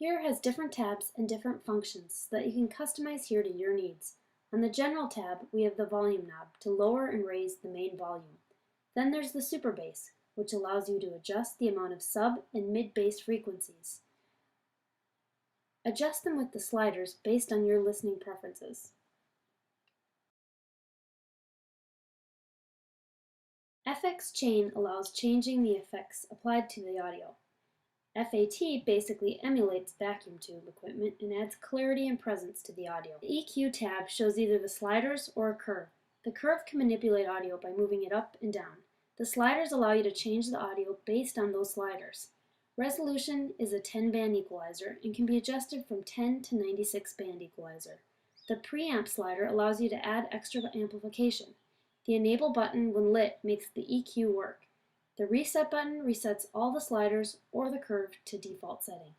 Here has different tabs and different functions so that you can customize here to your needs. On the General tab, we have the volume knob to lower and raise the main volume. Then there's the Super Bass, which allows you to adjust the amount of sub and mid-bass frequencies. Adjust them with the sliders based on your listening preferences. FX Chain allows changing the effects applied to the audio. FAT basically emulates vacuum tube equipment and adds clarity and presence to the audio. The EQ tab shows either the sliders or a curve. The curve can manipulate audio by moving it up and down. The sliders allow you to change the audio based on those sliders. Resolution is a 10-band equalizer and can be adjusted from 10 to 96-band equalizer. The preamp slider allows you to add extra amplification. The enable button, when lit, makes the EQ work. The reset button resets all the sliders or the curve to default setting.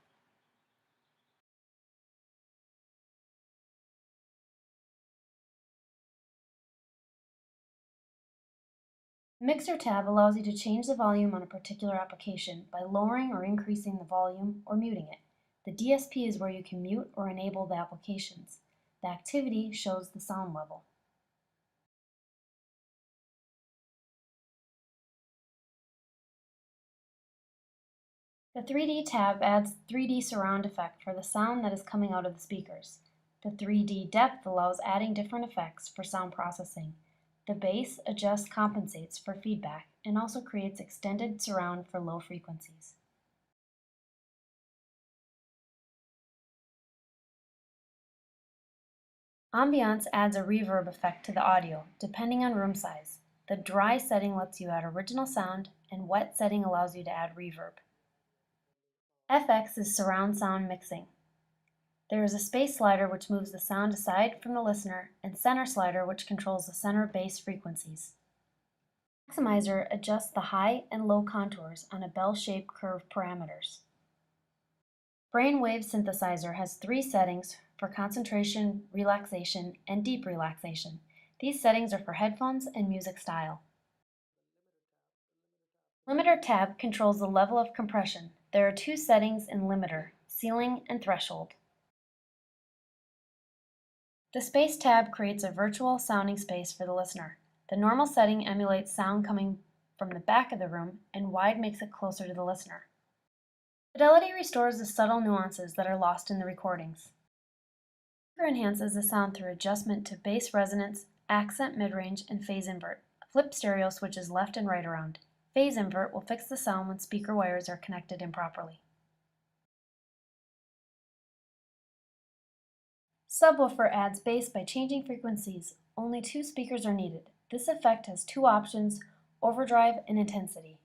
The Mixer tab allows you to change the volume on a particular application by lowering or increasing the volume or muting it. The DSP is where you can mute or enable the applications. The activity shows the sound level. The 3D tab adds 3D surround effect for the sound that is coming out of the speakers. The 3D depth allows adding different effects for sound processing. The bass adjusts compensates for feedback and also creates extended surround for low frequencies. Ambiance adds a reverb effect to the audio, depending on room size. The dry setting lets you add original sound, and wet setting allows you to add reverb. FX is surround sound mixing. There is a space slider which moves the sound aside from the listener, and center slider which controls the center bass frequencies. Maximizer adjusts the high and low contours on a bell-shaped curve parameters. Brainwave synthesizer has 3 settings for concentration, relaxation, and deep relaxation. These settings are for headphones and music style. Limiter tab controls the level of compression. There are 2 settings in limiter, ceiling and threshold. The Space tab creates a virtual sounding space for the listener. The normal setting emulates sound coming from the back of the room, and wide makes it closer to the listener. Fidelity restores the subtle nuances that are lost in the recordings. Speaker enhances the sound through adjustment to bass resonance, accent midrange, and phase invert. Flip stereo switches left and right around. Phase invert will fix the sound when speaker wires are connected improperly. Subwoofer adds bass by changing frequencies. Only 2 speakers are needed. This effect has 2 options, overdrive and intensity.